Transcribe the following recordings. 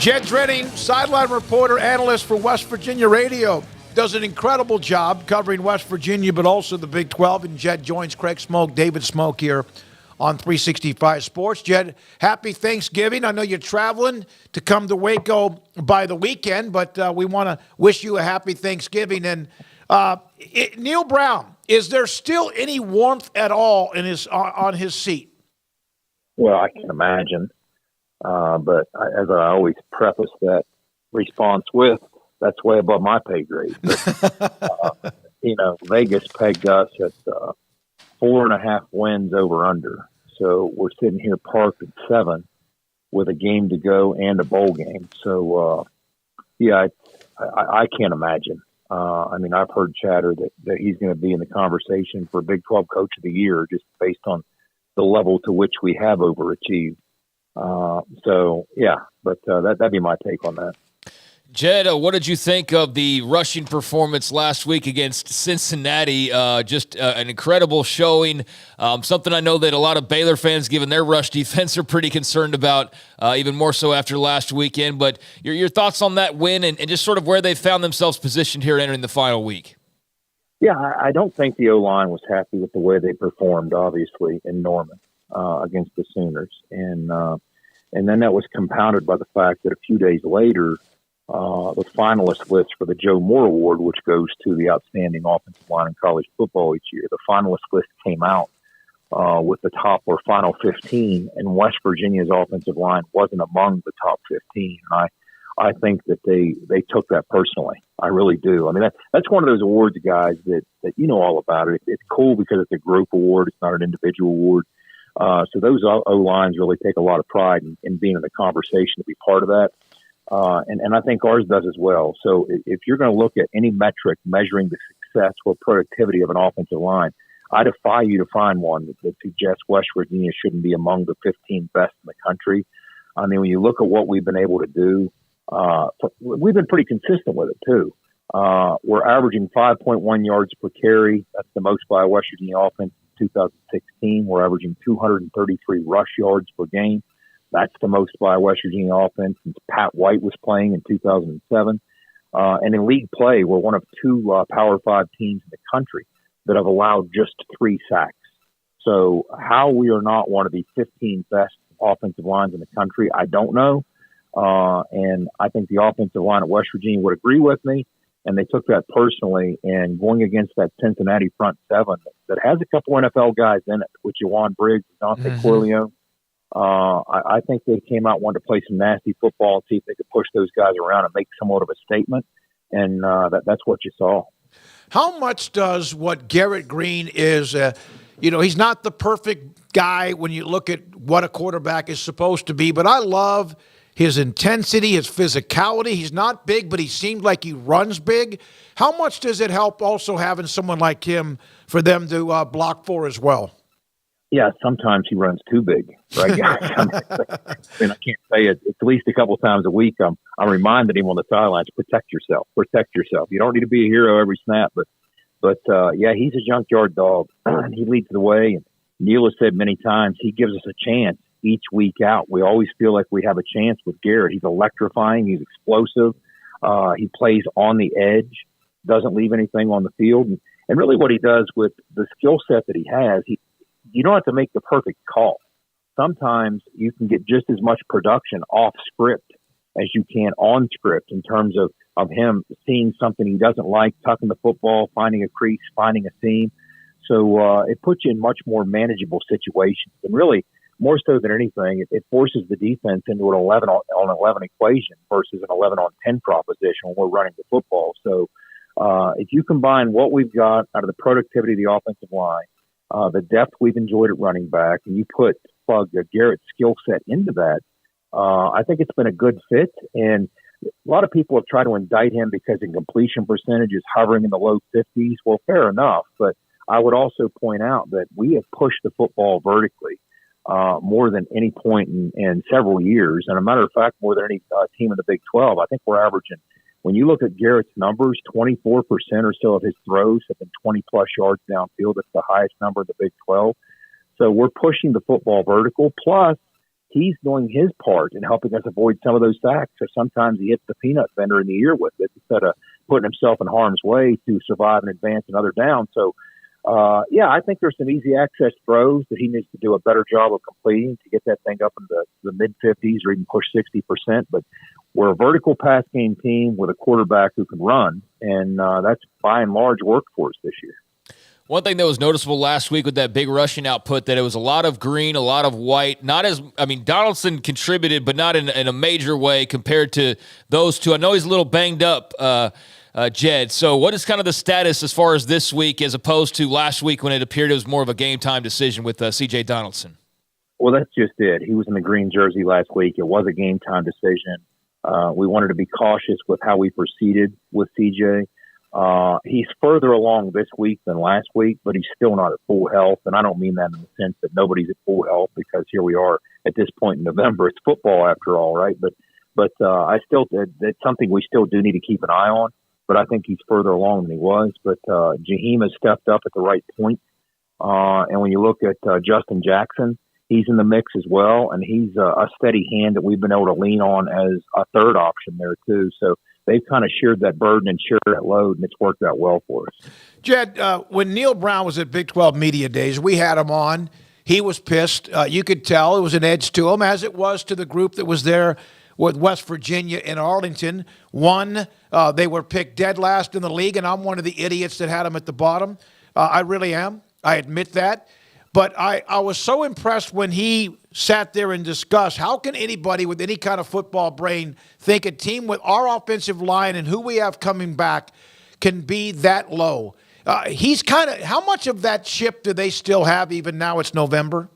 Jed Drenning, sideline reporter, analyst for West Virginia Radio, does an incredible job covering West Virginia, but also the Big 12. And Jed joins Craig Smoke, David Smoke here on 365 Sports. Jed, happy Thanksgiving. I know you're traveling to come to Waco by the weekend, but we want to wish you a happy Thanksgiving. And Neal Brown, is there still any warmth at all in on his seat? Well, I can imagine. But as I always preface that response with, that's way above my pay grade. But, Vegas pegged us at 4.5 wins over under. So we're sitting here parked at 7 with a game to go and a bowl game. So, I can't imagine. I've heard chatter that he's going to be in the conversation for Big 12 Coach of the Year just based on the level to which we have overachieved. That'd be my take on that. Jed, what did you think of the rushing performance last week against Cincinnati? Just an incredible showing. Something I know that a lot of Baylor fans, given their rush defense, are pretty concerned about, even more so after last weekend. But your thoughts on that win and just sort of where they found themselves positioned here entering the final week? Yeah, I don't think the O-line was happy with the way they performed, obviously, in Norman against the Sooners. And then that was compounded by the fact that a few days later, the finalist list for the Joe Moore Award, which goes to the outstanding offensive line in college football each year, the finalist list came out with the top or final 15, and West Virginia's offensive line wasn't among the top 15. And I think that they took that personally. I really do. I mean, that's one of those awards, guys, that you know all about it. It's cool because it's a group award. It's not an individual award. So those O-lines really take a lot of pride in being in the conversation to be part of that. And I think ours does as well. So if you're going to look at any metric measuring the success or productivity of an offensive line, I defy you to find one that suggests West Virginia shouldn't be among the 15 best in the country. I mean, when you look at what we've been able to do, we've been pretty consistent with it too. We're averaging 5.1 yards per carry. That's the most by a West Virginia offense in 2016. We're averaging 233 rush yards per game. That's the most by a West Virginia offense since Pat White was playing in 2007. And in league play, we're one of 2 Power 5 teams in the country that have allowed just 3 sacks. So how we are not one of the 15 best offensive lines in the country, I don't know. And I think the offensive line at West Virginia would agree with me. And they took that personally. And going against that Cincinnati front 7 that has a couple NFL guys in it, with Juwan Briggs and Dante Corleone, I think they came out wanting to play some nasty football and see if they could push those guys around and make somewhat of a statement. And that's what you saw. How much does what Garret Greene is, he's not the perfect guy when you look at what a quarterback is supposed to be, but I love his intensity, his physicality. He's not big, but he seems like he runs big. How much does it help also having someone like him for them to block for as well? Yeah, sometimes he runs too big, right? I can't say it. At least a couple times a week, I'm reminding him on the sidelines, protect yourself. You don't need to be a hero every snap, but he's a junkyard dog. He leads the way. And Neal has said many times, he gives us a chance each week out. We always feel like we have a chance with Garret. He's electrifying. He's explosive. He plays on the edge, doesn't leave anything on the field. And really what he does with the skill set that he has, you don't have to make the perfect call. Sometimes you can get just as much production off script as you can on script in terms of him seeing something he doesn't like, tucking the football, finding a crease, finding a seam. So it puts you in much more manageable situations. And really, more so than anything, it forces the defense into an 11 on 11 equation versus an 11 on 10 proposition when we're running the football. So if you combine what we've got out of the productivity of the offensive line, the depth we've enjoyed at running back, and you plug Garrett's skill set into that, I think it's been a good fit. And a lot of people have tried to indict him because his completion percentage is hovering in the low 50s. Well, fair enough. But I would also point out that we have pushed the football vertically more than any point in several years. And a matter of fact, more than any team in the Big 12. I think we're averaging, when you look at Garrett's numbers, 24% or so of his throws have been 20-plus yards downfield. That's the highest number in the Big 12. So we're pushing the football vertical. Plus, he's doing his part in helping us avoid some of those sacks. Or sometimes he hits the peanut vendor in the ear with it instead of putting himself in harm's way to survive and advance another down. So, I think there's some easy access throws that he needs to do a better job of completing to get that thing up in the mid-50s or even push 60%. But we're a vertical pass game team with a quarterback who can run, and that's by and large worked for us this year. One thing that was noticeable last week with that big rushing output, that it was a lot of Greene, a lot of White. Donaldson contributed, but not in a major way compared to those two. I know he's a little banged up, Jed. So what is kind of the status as far as this week as opposed to last week when it appeared it was more of a game-time decision with C.J. Donaldson? Well, that's just it. He was in the green jersey last week. It was a game-time decision. We wanted to be cautious with how we proceeded with C.J. He's further along this week than last week, but he's still not at full health. And I don't mean that in the sense that nobody's at full health, because here we are at this point in November. It's football after all, right? But it's something we still do need to keep an eye on. But I think he's further along than he was. But Jaheim has stepped up at the right point. And when you look at Justin Jackson, he's in the mix as well. And he's a steady hand that we've been able to lean on as a third option there too. So they've kind of shared that burden and shared that load, and it's worked out well for us. Jed, when Neal Brown was at Big 12 Media Days, we had him on. He was pissed. You could tell it was an edge to him, as it was to the group that was there with West Virginia in Arlington. They were picked dead last in the league, and I'm one of the idiots that had them at the bottom. I really am. I admit that. But I was so impressed when he sat there and discussed, how can anybody with any kind of football brain think a team with our offensive line and who we have coming back can be that low? How much of that chip do they still have even now it's November?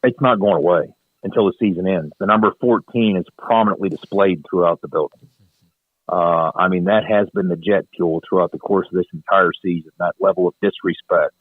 It's not going away until the season ends. The number 14 is prominently displayed throughout the building. That has been the jet fuel throughout the course of this entire season, that level of disrespect.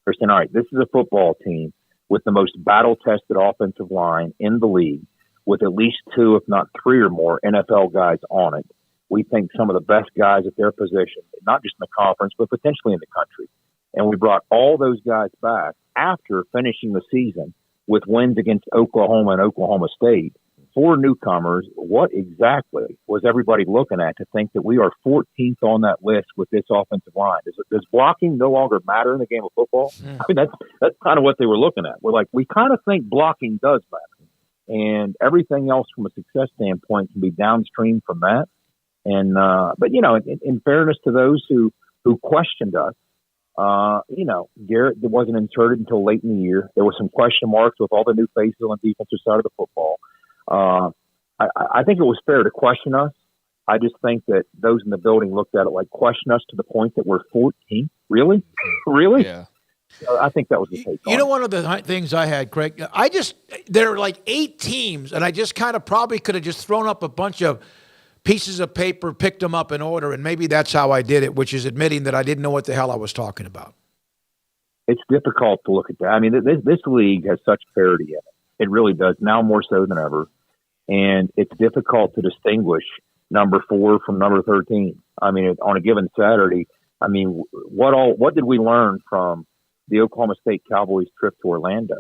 They're saying, all right, this is a football team with the most battle-tested offensive line in the league, with at least 2, if not 3 or more NFL guys on it. We think some of the best guys at their position, not just in the conference, but potentially in the country. And we brought all those guys back after finishing the season with wins against Oklahoma and Oklahoma State. 4 newcomers. What exactly was everybody looking at to think that we are 14th on that list with this offensive line? Does blocking no longer matter in the game of football? That's kind of what they were looking at. We're like, we kind of think blocking does matter, and everything else from a success standpoint can be downstream from that. And but in fairness to those who questioned us, Garret wasn't inserted until late in the year. There were some question marks with all the new faces on the defensive side of the football. I think it was fair to question us. I just think that those in the building looked at it like, question us to the point that we're 14th? Really? Really? Yeah. I think that was the take. One of the things I had, Craig, there are like 8 teams, and I just kind of probably could have just thrown up a bunch of pieces of paper, picked them up in order, and maybe that's how I did it, which is admitting that I didn't know what the hell I was talking about. It's difficult to look at that. This league has such parity in it. It really does, now more so than ever. And it's difficult to distinguish number 4 from number 13. On a given Saturday, what did we learn from the Oklahoma State Cowboys trip to Orlando?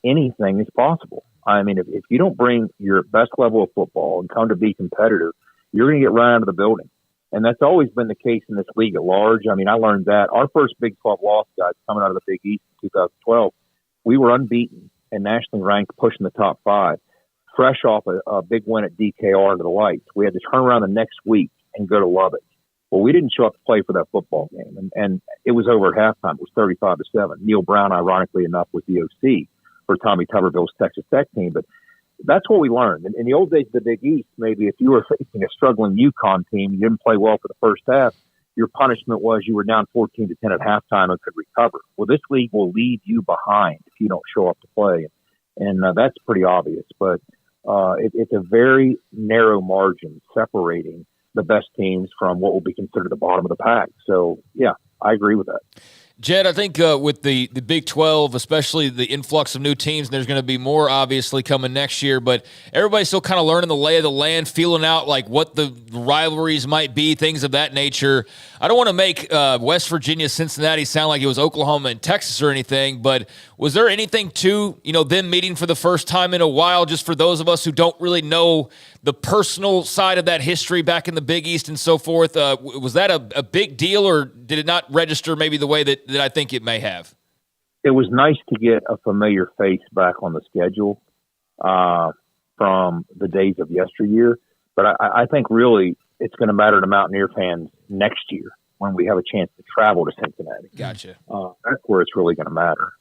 Anything is possible. If you don't bring your best level of football and come to be competitive, you're going to get run out of the building. And that's always been the case in this league at large. I learned that. Our first Big 12 loss, guys, coming out of the Big East in 2012, we were unbeaten and nationally ranked, pushing the top 5. Fresh off a big win at DKR under the lights. We had to turn around the next week and go to Lubbock. Well, we didn't show up to play for that football game. And it was over at halftime. It was 35-7. Neal Brown, ironically enough, was the OC for Tommy Tuberville's Texas Tech team. But that's what we learned. In the old days of the Big East, maybe if you were facing a struggling UConn team, you didn't play well for the first half, your punishment was you were down 14-10 at halftime and could recover. Well, this league will leave you behind if you don't show up to play. And that's pretty obvious. But it's a very narrow margin separating the best teams from what will be considered the bottom of the pack. So, yeah, I agree with that. Jed, I think with the Big 12, especially the influx of new teams, and there's going to be more obviously coming next year, but everybody's still kind of learning the lay of the land, feeling out like what the rivalries might be, things of that nature. I don't want to make West Virginia, Cincinnati sound like it was Oklahoma and Texas or anything, but was there anything to, them meeting for the first time in a while, just for those of us who don't really know the personal side of that history back in the Big East and so forth? Was that a big deal, or did it not register maybe the way that I think it may have? It was nice to get a familiar face back on the schedule from the days of yesteryear. But I think really it's going to matter to Mountaineer fans next year when we have a chance to travel to Cincinnati. Gotcha. That's where it's really going to matter.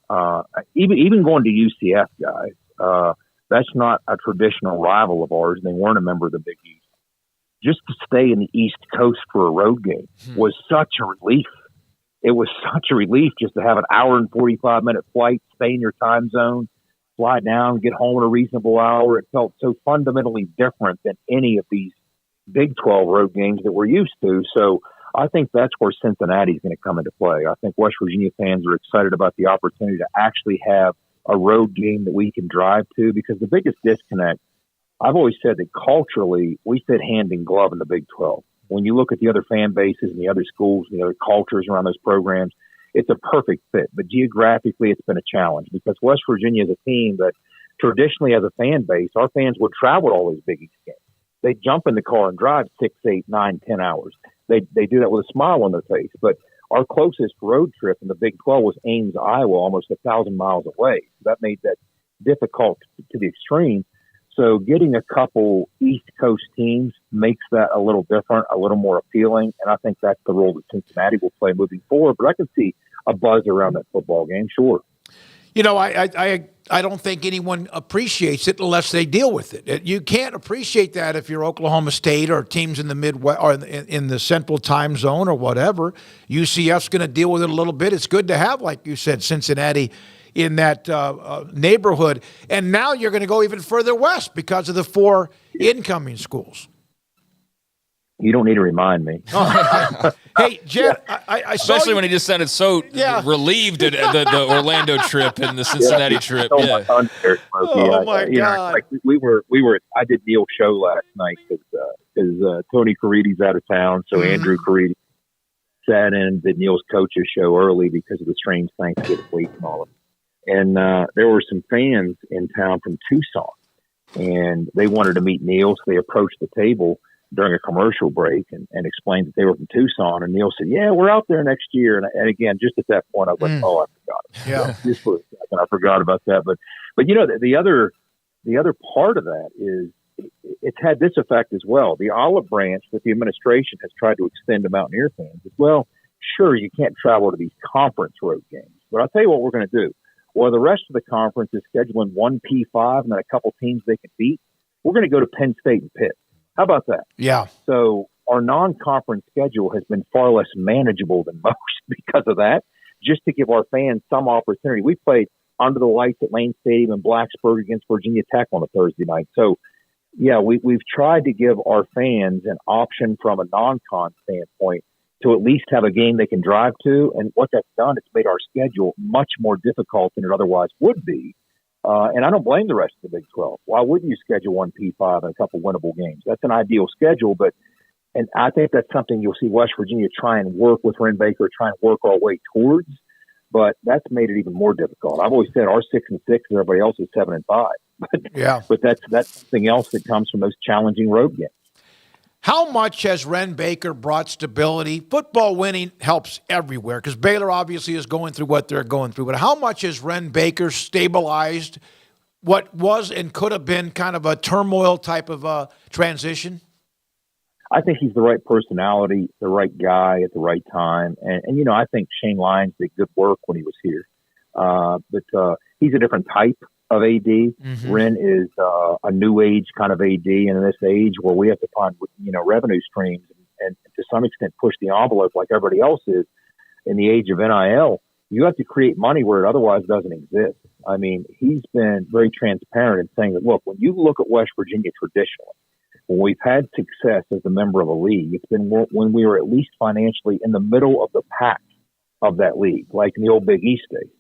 Even going to UCF, guys, that's not a traditional rival of ours. They weren't a member of the Big East. Just to stay in the East Coast for a road game was such a relief. It was such a relief just to have an hour and 45-minute flight, stay in your time zone, fly down, get home at a reasonable hour. It felt so fundamentally different than any of these Big 12 road games that we're used to. So I think that's where Cincinnati is going to come into play. I think West Virginia fans are excited about the opportunity to actually have a road game that we can drive to, because the biggest disconnect, I've always said that culturally we fit hand in glove in the Big 12. When you look at the other fan bases and the other schools and the other cultures around those programs, it's a perfect fit. But geographically, it's been a challenge because West Virginia is a team that traditionally has a fan base. Our fans would travel to all these Big East games. They jump in the car and drive 6, 8, 9, 10 hours. They do that with a smile on their face. But our closest road trip in the Big 12 was Ames, Iowa, almost 1,000 miles away. So that made that difficult to the extreme. So getting a couple East Coast teams makes that a little different, a little more appealing, and I think that's the role that Cincinnati will play moving forward. But I can see a buzz around that football game, sure. I don't think anyone appreciates it unless they deal with it. You can't appreciate that if you're Oklahoma State or teams in the Midwest or in the Central Time Zone or whatever. UCF's going to deal with it a little bit. It's good to have, like you said, Cincinnati in that neighborhood. And now you're going to go even further west because of the 4 incoming schools. You don't need to remind me. Hey, Jed, I saw especially you. when he just sounded so relieved at the Orlando trip and the Cincinnati trip. Yeah. Oh my God! Like we were. I did Neal's show last night because Tony Caridi's out of town, so Andrew Caridi sat in and did Neal's coach's show early because of the strange Thanksgiving week and all of it. And there were some fans in town from Tucson, and they wanted to meet Neal, so they approached the table during a commercial break and explained that they were from Tucson. And Neal said, yeah, we're out there next year. And again, just at that point, I was like, oh, I forgot. Yeah. Just for a second, I forgot about that. But the other part of that is it's had this effect as well. The olive branch that the administration has tried to extend to Mountaineer fans is, well, sure, you can't travel to these conference road games. But I'll tell you what we're going to do. While the rest of the conference is scheduling one P5 and then a couple teams they can beat, we're going to go to Penn State and Pitt. How about that? Yeah. So our non-conference schedule has been far less manageable than most because of that, just to give our fans some opportunity. We played under the lights at Lane Stadium in Blacksburg against Virginia Tech on a Thursday night. So, yeah, we've tried to give our fans an option from a non-con standpoint to at least have a game they can drive to. And what that's done, it's made our schedule much more difficult than it otherwise would be. And I don't blame the rest of the Big 12. Why wouldn't you schedule one P5 and a couple winnable games? That's an ideal schedule, and I think that's something you'll see West Virginia try and work with Ren Baker, try and work our way towards, but that's made it even more difficult. I've always said our 6-6 and everybody else is 7-5. But that's something else that comes from those challenging road games. How much has Ren Baker brought stability? Football winning helps everywhere because Baylor obviously is going through what they're going through. But how much has Ren Baker stabilized what was and could have been kind of a turmoil type of transition? I think he's the right personality, the right guy at the right time. And I think Shane Lyons did good work when he was here. But he's a different type of AD. Mm-hmm. Ren is a new age kind of AD, and in this age where we have to find revenue streams and to some extent push the envelope like everybody else is in the age of NIL, you have to create money where it otherwise doesn't exist. I mean, he's been very transparent in saying that, look, when you look at West Virginia traditionally, when we've had success as a member of a league, it's been when we were at least financially in the middle of the pack of that league, like in the old Big East days.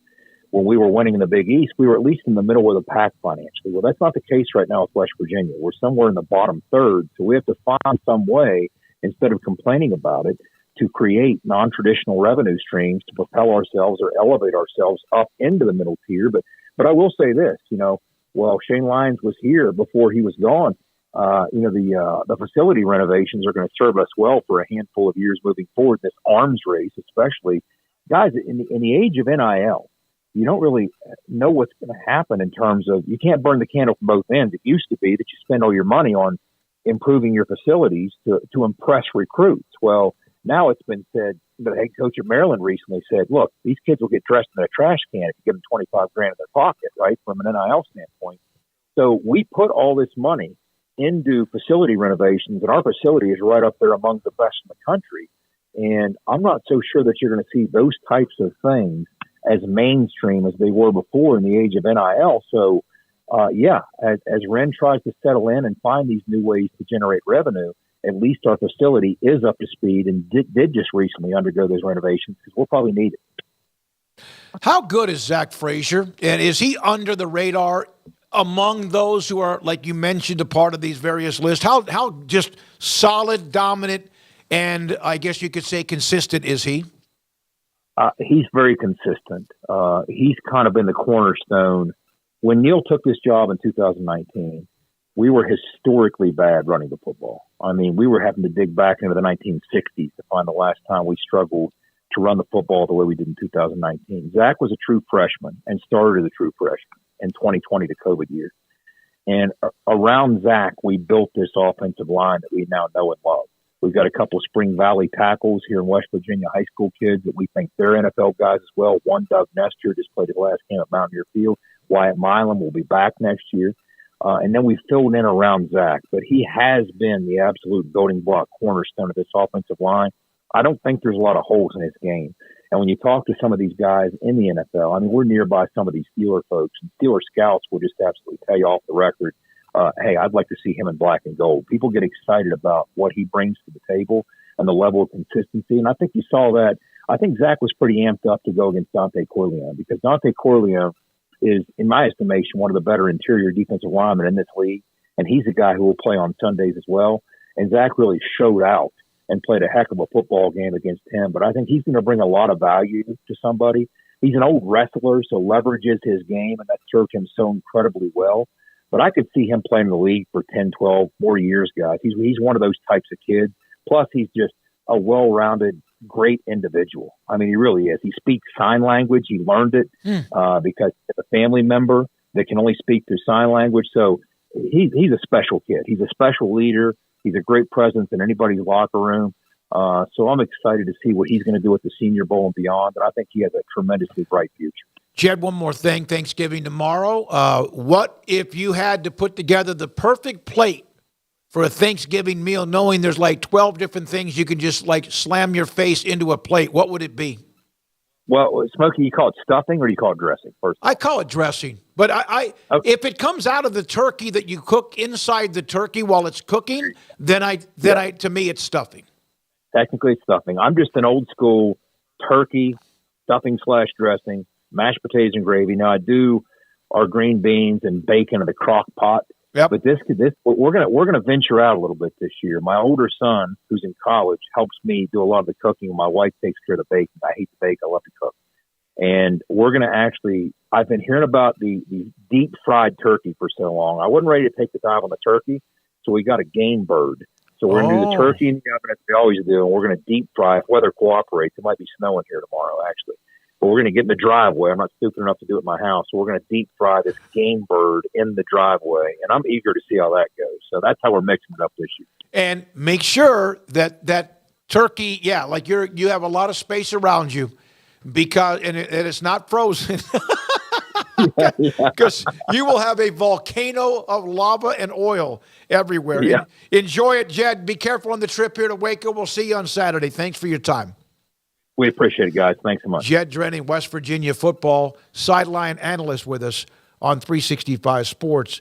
When we were winning in the Big East, we were at least in the middle of the pack financially. Well, that's not the case right now with West Virginia. We're somewhere in the bottom third, so we have to find some way, instead of complaining about it, to create non-traditional revenue streams to propel ourselves or elevate ourselves up into the middle tier. But I will say this, well, Shane Lyons was here before he was gone. The facility renovations are going to serve us well for a handful of years moving forward. This arms race, especially, guys, in the age of NIL, you don't really know what's going to happen in terms of, you can't burn the candle from both ends. It used to be that you spend all your money on improving your facilities to impress recruits. Well, now it's been said, the head coach of Maryland recently said, look, these kids will get dressed in a trash can if you give them 25 grand in their pocket, right, from an NIL standpoint. So we put all this money into facility renovations, and our facility is right up there among the best in the country. And I'm not so sure that you're going to see those types of things as mainstream as they were before in the age of NIL. So, as Ren tries to settle in and find these new ways to generate revenue, at least our facility is up to speed and did just recently undergo those renovations, because we'll probably need it. How good is Zach Frazier? And is he under the radar among those who are, like you mentioned, a part of these various lists? How just solid, dominant, and I guess you could say consistent is he? He's very consistent. He's kind of been the cornerstone. When Neal took this job in 2019, we were historically bad running the football. I mean, we were having to dig back into the 1960s to find the last time we struggled to run the football the way we did in 2019. Zach was a true freshman and started as a true freshman in 2020, the COVID year. And around Zach, we built this offensive line that we now know and love. We've got a couple of Spring Valley tackles here in West Virginia, high school kids that we think they're NFL guys as well. One, Doug Nestor, just played his last game at Mountaineer Field. Wyatt Milam will be back next year. And then we filled in around Zach. But he has been the absolute building block cornerstone of this offensive line. I don't think there's a lot of holes in his game. And when you talk to some of these guys in the NFL, I mean, we're nearby some of these Steeler folks, and Steeler scouts will just absolutely tell you off the record, hey, I'd like to see him in black and gold. People get excited about what he brings to the table and the level of consistency. And I think you saw that. I think Zach was pretty amped up to go against Dante Corleone, because Dante Corleone is, in my estimation, one of the better interior defensive linemen in this league. And he's a guy who will play on Sundays as well. And Zach really showed out and played a heck of a football game against him. But I think he's going to bring a lot of value to somebody. He's an old wrestler, so leverages his game, and that served him so incredibly well. But I could see him playing in the league for 10, 12 more years, guys. He's one of those types of kids. Plus, he's just a well-rounded, great individual. I mean, he really is. He speaks sign language. He learned it because he's a family member that can only speak through sign language. So he's a special kid. He's a special leader. He's a great presence in anybody's locker room. So I'm excited to see what he's going to do at the Senior Bowl and beyond. And I think he has a tremendously bright future. Jed, one more thing. Thanksgiving tomorrow. What if you had to put together the perfect plate for a Thanksgiving meal, knowing there's like 12 different things you can just like slam your face into a plate? What would it be? Well, Smokey, you call it stuffing or do you call it dressing? First, I call it dressing. But okay. If it comes out of the turkey that you cook inside the turkey while it's cooking, then to me, it's stuffing. Technically, it's stuffing. I'm just an old school turkey, stuffing / dressing, mashed potatoes and gravy. Now I do our green beans and bacon in the crock pot. Yep. But this we're gonna venture out a little bit this year. My older son, who's in college, helps me do a lot of the cooking. My wife takes care of the bacon. I hate to bake. I love to cook. And we're gonna I've been hearing about the deep fried turkey for so long. I wasn't ready to take the dive on the turkey, so we got a game bird. So we're going to do the turkey in the oven as we always do, and we're going to deep fry if weather cooperates. It might be snowing here tomorrow, actually. But we're going to get in the driveway. I'm not stupid enough to do it at my house. So we're going to deep fry this game bird in the driveway, and I'm eager to see how that goes. So that's how we're mixing it up this year. And make sure that turkey, like you have a lot of space around you, because and it's not frozen. Because you will have a volcano of lava and oil everywhere. Yeah. Enjoy it, Jed. Be careful on the trip here to Waco. We'll see you on Saturday. Thanks for your time. We appreciate it, guys. Thanks so much. Jed Drenning, West Virginia football sideline analyst with us on 365 Sports.